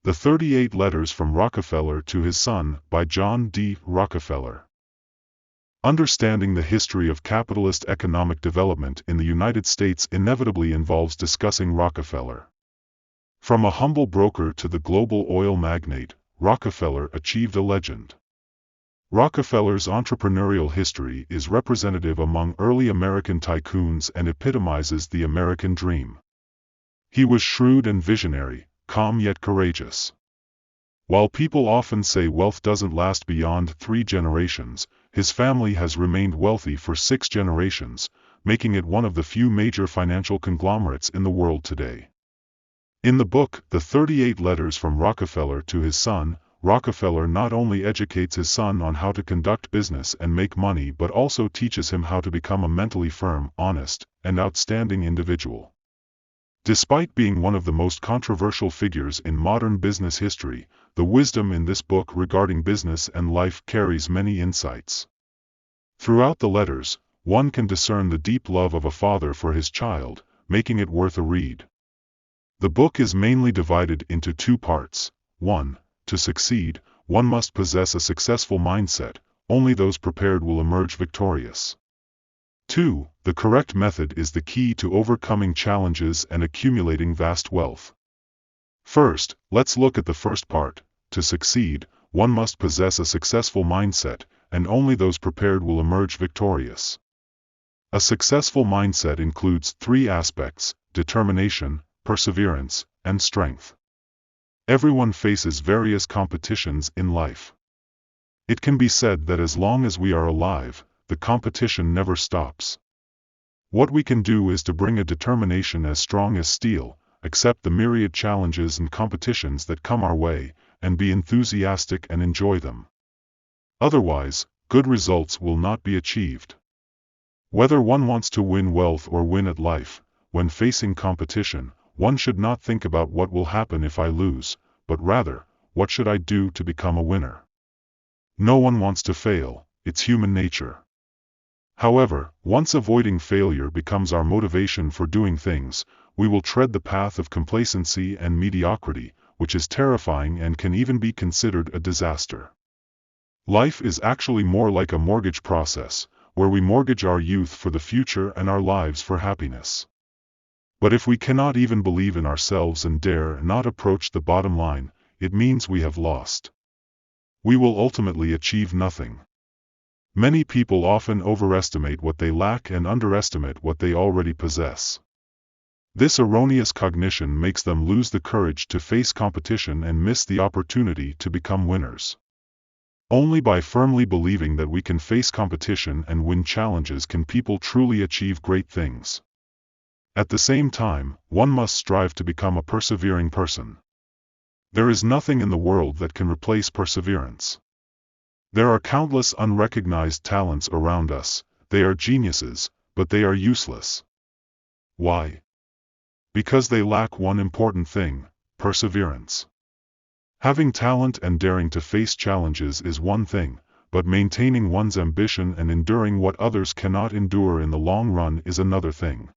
The 38 Letters from Rockefeller to His Son, by J.D Rockfeller. Understanding the history of capitalist economic development in the United States inevitably involves discussing Rockefeller. From a humble broker to the global oil magnate, Rockefeller achieved a legend. Rockefeller's entrepreneurial history is representative among early American tycoons and epitomizes the American dream. He was shrewd and visionary, calm yet courageous. While people often say wealth doesn't last beyond 3 generations, his family has remained wealthy for 6 generations, making it one of the few major financial conglomerates in the world today. In the book, The 38 Letters from Rockefeller to His Son, Rockefeller not only educates his son on how to conduct business and make money but also teaches him how to become a mentally firm, honest, and outstanding individual. Despite being one of the most controversial figures in modern business history, the wisdom in this book regarding business and life carries many insights. Throughout the letters, one can discern the deep love of a father for his child, making it worth a read. The book is mainly divided into 2 parts. 1. To succeed, one must possess a successful mindset. Only those prepared will emerge victorious. 2. The correct method is the key to overcoming challenges and accumulating vast wealth. First, let's look at the first part. To succeed, one must possess a successful mindset, and only those prepared will emerge victorious. A successful mindset includes 3 aspects: determination, perseverance, and strength. Everyone faces various competitions in life. It can be said that as long as we are alive, the competition never stops. What we can do is to bring a determination as strong as steel, accept the myriad challenges and competitions that come our way, and be enthusiastic and enjoy them. Otherwise, good results will not be achieved. Whether one wants to win wealth or win at life, when facing competition, one should not think about what will happen if I lose, but rather, what should I do to become a winner? No one wants to fail, it's human nature. However, once avoiding failure becomes our motivation for doing things, we will tread the path of complacency and mediocrity, which is terrifying and can even be considered a disaster. Life is actually more like a mortgage process, where we mortgage our youth for the future and our lives for happiness. But if we cannot even believe in ourselves and dare not approach the bottom line, it means we have lost. We will ultimately achieve nothing. Many people often overestimate what they lack and underestimate what they already possess. This erroneous cognition makes them lose the courage to face competition and miss the opportunity to become winners. Only by firmly believing that we can face competition and win challenges can people truly achieve great things. At the same time, one must strive to become a persevering person. There is nothing in the world that can replace perseverance. There are countless unrecognized talents around us. They are geniuses, but they are useless. Why? Because they lack one important thing: perseverance. Having talent and daring to face challenges is one thing, but maintaining one's ambition and enduring what others cannot endure in the long run is another thing.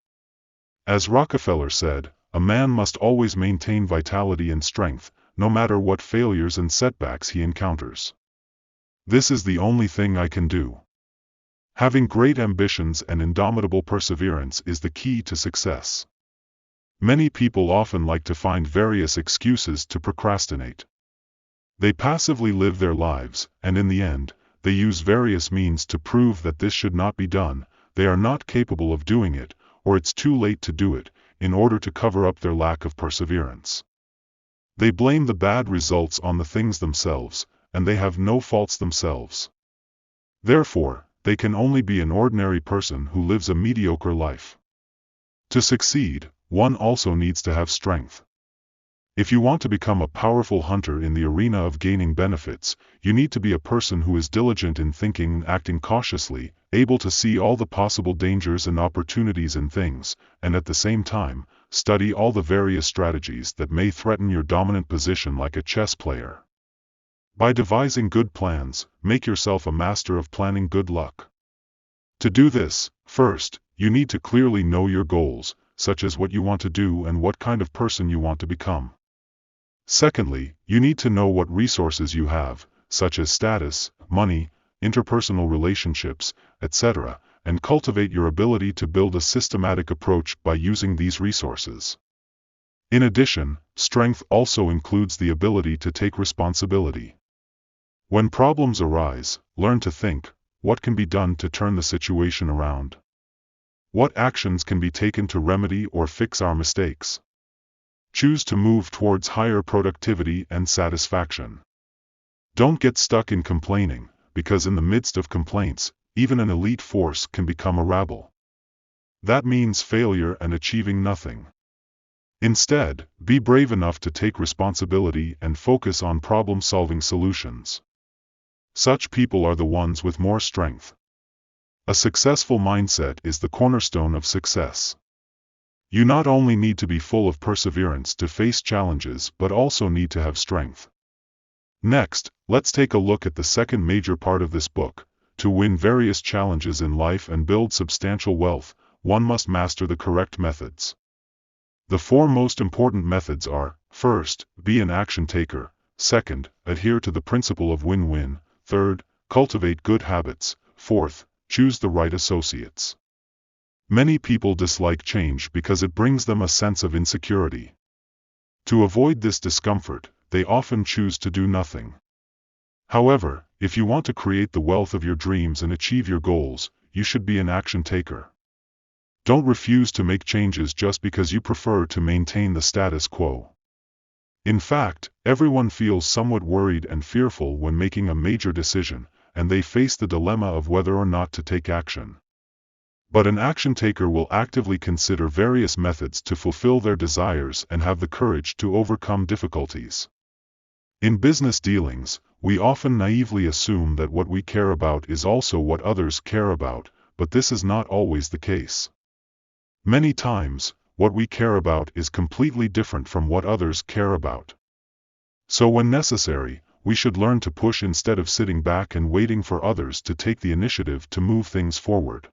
As Rockefeller said, a man must always maintain vitality and strength, no matter what failures and setbacks he encounters. This is the only thing I can do. Having great ambitions and indomitable perseverance is the key to success. Many people often like to find various excuses to procrastinate. They passively live their lives, and in the end, they use various means to prove that this should not be done, they are not capable of doing it, or it's too late to do it, in order to cover up their lack of perseverance. They blame the bad results on the things themselves, and they have no faults themselves. Therefore, they can only be an ordinary person who lives a mediocre life. To succeed, one also needs to have strength. If you want to become a powerful hunter in the arena of gaining benefits, you need to be a person who is diligent in thinking and acting cautiously, able to see all the possible dangers and opportunities in things, and at the same time, study all the various strategies that may threaten your dominant position like a chess player. By devising good plans, make yourself a master of planning good luck. To do this, first, you need to clearly know your goals, such as what you want to do and what kind of person you want to become. Secondly, you need to know what resources you have, such as status, money, interpersonal relationships, etc., and cultivate your ability to build a systematic approach by using these resources. In addition, strength also includes the ability to take responsibility. When problems arise, learn to think, what can be done to turn the situation around? What actions can be taken to remedy or fix our mistakes? Choose to move towards higher productivity and satisfaction. Don't get stuck in complaining, because in the midst of complaints, even an elite force can become a rabble. That means failure and achieving nothing. Instead, be brave enough to take responsibility and focus on problem-solving solutions. Such people are the ones with more strength. A successful mindset is the cornerstone of success. You not only need to be full of perseverance to face challenges but also need to have strength. Next, let's take a look at the second major part of this book. To win various challenges in life and build substantial wealth, one must master the correct methods. The four most important methods are: first, be an action taker; second, adhere to the principle of win-win; third, cultivate good habits; fourth, choose the right associates. Many people dislike change because it brings them a sense of insecurity. To avoid this discomfort, they often choose to do nothing. However, if you want to create the wealth of your dreams and achieve your goals, you should be an action taker. Don't refuse to make changes just because you prefer to maintain the status quo. In fact, everyone feels somewhat worried and fearful when making a major decision, and they face the dilemma of whether or not to take action. But an action taker will actively consider various methods to fulfill their desires and have the courage to overcome difficulties. In business dealings, we often naively assume that what we care about is also what others care about, but this is not always the case. Many times, what we care about is completely different from what others care about. So when necessary, we should learn to push instead of sitting back and waiting for others to take the initiative to move things forward.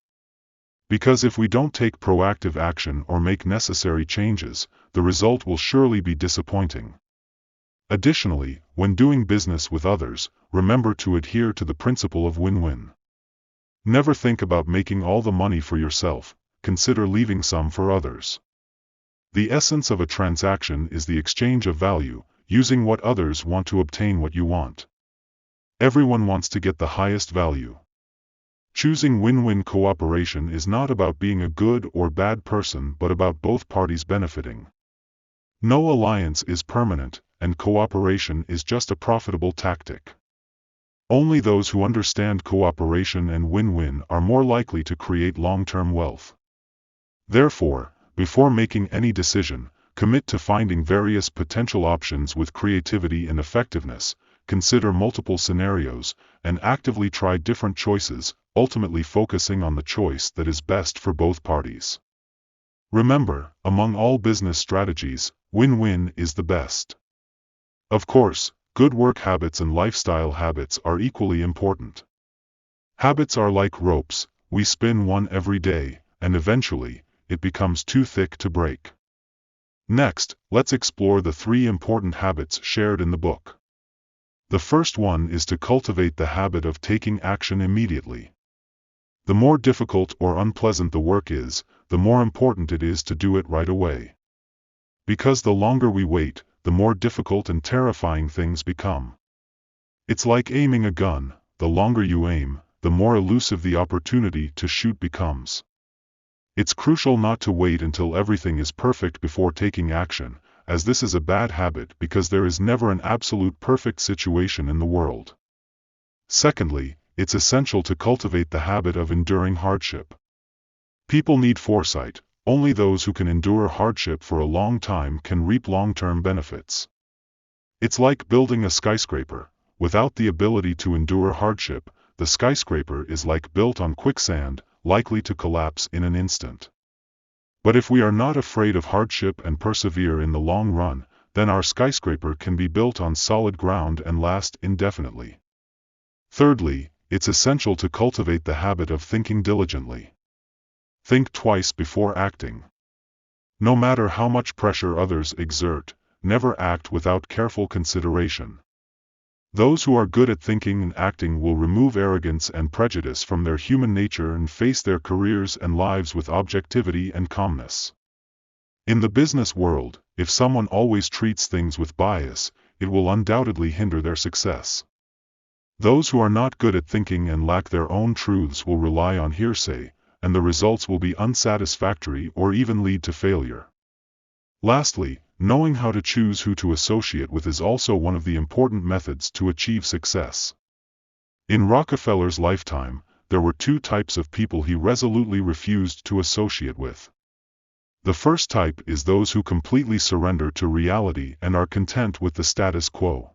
Because if we don't take proactive action or make necessary changes, the result will surely be disappointing. Additionally, when doing business with others, remember to adhere to the principle of win-win. Never think about making all the money for yourself, consider leaving some for others. The essence of a transaction is the exchange of value, using what others want to obtain what you want. Everyone wants to get the highest value. Choosing win-win cooperation is not about being a good or bad person but about both parties benefiting. No alliance is permanent, and cooperation is just a profitable tactic. Only those who understand cooperation and win-win are more likely to create long-term wealth. Therefore, before making any decision, commit to finding various potential options with creativity and effectiveness, consider multiple scenarios, and actively try different choices, ultimately focusing on the choice that is best for both parties. Remember, among all business strategies, win-win is the best. Of course, good work habits and lifestyle habits are equally important. Habits are like ropes, we spin one every day, and eventually, it becomes too thick to break. Next, let's explore the 3 important habits shared in the book. The first one is to cultivate the habit of taking action immediately. The more difficult or unpleasant the work is, the more important it is to do it right away. Because the longer we wait, the more difficult and terrifying things become. It's like aiming a gun, the longer you aim, the more elusive the opportunity to shoot becomes. It's crucial not to wait until everything is perfect before taking action, as this is a bad habit because there is never an absolute perfect situation in the world. Secondly, it's essential to cultivate the habit of enduring hardship. People need foresight. Only those who can endure hardship for a long time can reap long-term benefits. It's like building a skyscraper. Without the ability to endure hardship, the skyscraper is like built on quicksand, likely to collapse in an instant. But if we are not afraid of hardship and persevere in the long run, then our skyscraper can be built on solid ground and last indefinitely. Thirdly, it's essential to cultivate the habit of thinking diligently. Think twice before acting. No matter how much pressure others exert, never act without careful consideration. Those who are good at thinking and acting will remove arrogance and prejudice from their human nature and face their careers and lives with objectivity and calmness. In the business world, if someone always treats things with bias, it will undoubtedly hinder their success. Those who are not good at thinking and lack their own truths will rely on hearsay, and the results will be unsatisfactory or even lead to failure. Lastly, knowing how to choose who to associate with is also one of the important methods to achieve success. In Rockefeller's lifetime, there were two types of people he resolutely refused to associate with. The first type is those who completely surrender to reality and are content with the status quo.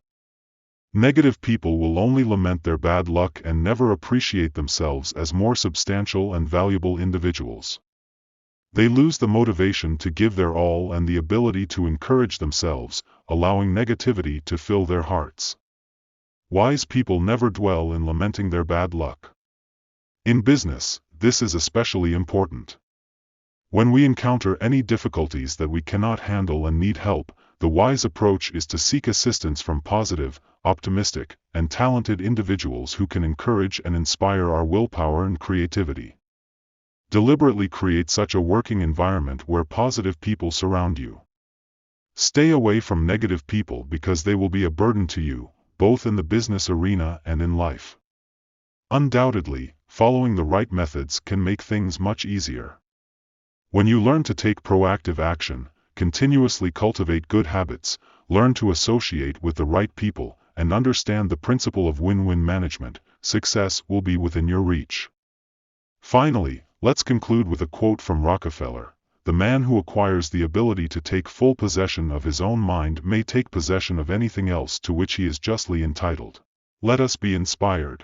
Negative people will only lament their bad luck and never appreciate themselves as more substantial and valuable individuals. They lose the motivation to give their all and the ability to encourage themselves, allowing negativity to fill their hearts. Wise people never dwell in lamenting their bad luck. In business, this is especially important. When we encounter any difficulties that we cannot handle and need help, the wise approach is to seek assistance from positive, optimistic, and talented individuals who can encourage and inspire our willpower and creativity. Deliberately create such a working environment where positive people surround you. Stay away from negative people because they will be a burden to you, both in the business arena and in life. Undoubtedly, following the right methods can make things much easier. When you learn to take proactive action, continuously cultivate good habits, learn to associate with the right people, and understand the principle of win-win management, success will be within your reach. Finally, let's conclude with a quote from Rockefeller: "The man who acquires the ability to take full possession of his own mind may take possession of anything else to which he is justly entitled." Let us be inspired.